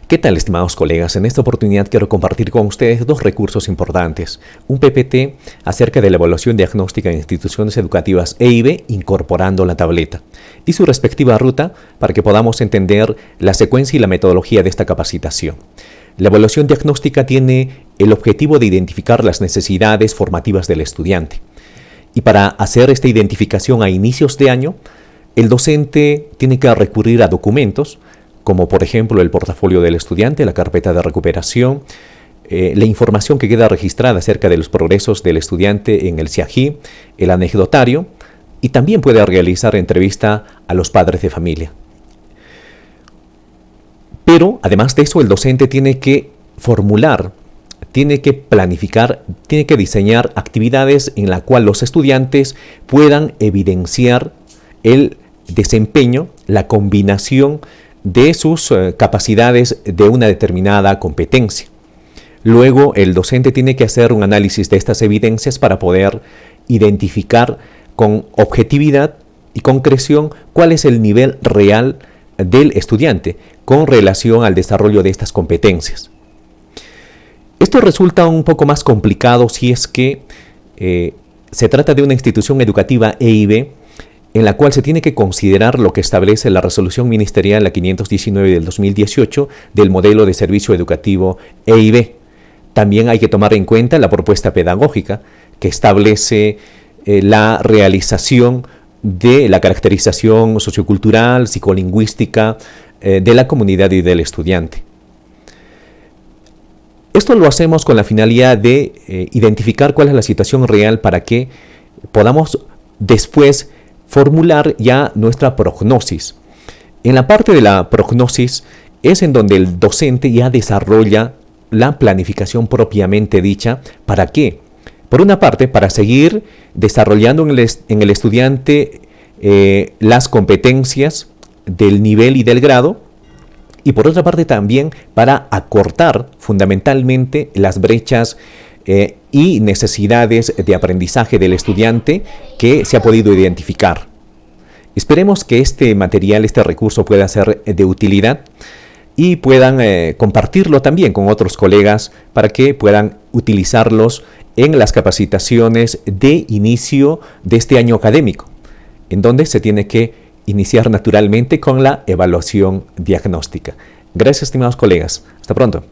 ¿Qué tal, estimados colegas? En esta oportunidad quiero compartir con ustedes dos recursos importantes. Un PPT acerca de la evaluación diagnóstica en instituciones educativas EIB incorporando la tableta y su respectiva ruta para que podamos entender la secuencia y la metodología de esta capacitación. La evaluación diagnóstica tiene el objetivo de identificar las necesidades formativas del estudiante. Y para hacer esta identificación a inicios de año, el docente tiene que recurrir a documentos como por ejemplo el portafolio del estudiante, la carpeta de recuperación, la información que queda registrada acerca de los progresos del estudiante en el CIAGI, el anecdotario, y también puede realizar entrevista a los padres de familia. Pero además de eso, el docente tiene que formular, tiene que planificar, tiene que diseñar actividades en las cuales los estudiantes puedan evidenciar el desempeño, la combinación de sus capacidades de una determinada competencia. Luego, el docente tiene que hacer un análisis de estas evidencias para poder identificar con objetividad y concreción cuál es el nivel real del estudiante con relación al desarrollo de estas competencias. Esto resulta un poco más complicado si es que se trata de una institución educativa EIB en la cual se tiene que considerar lo que establece la resolución ministerial la 519 del 2018 del modelo de servicio educativo EIB. También hay que tomar en cuenta la propuesta pedagógica que establece la realización de la caracterización sociocultural, psicolingüística de la comunidad y del estudiante. Esto lo hacemos con la finalidad de identificar cuál es la situación real para que podamos después formular ya nuestra prognosis. En la parte de la prognosis es en donde el docente ya desarrolla la planificación propiamente dicha. ¿Para qué? Por una parte, para seguir desarrollando en el estudiante las competencias del nivel y del grado, y por otra parte también para acortar fundamentalmente las brechas y necesidades de aprendizaje del estudiante que se ha podido identificar. Esperemos que este material, este recurso pueda ser de utilidad y puedan compartirlo también con otros colegas para que puedan utilizarlos en las capacitaciones de inicio de este año académico, en donde se tiene que iniciar naturalmente con la evaluación diagnóstica. Gracias, estimados colegas. Hasta pronto.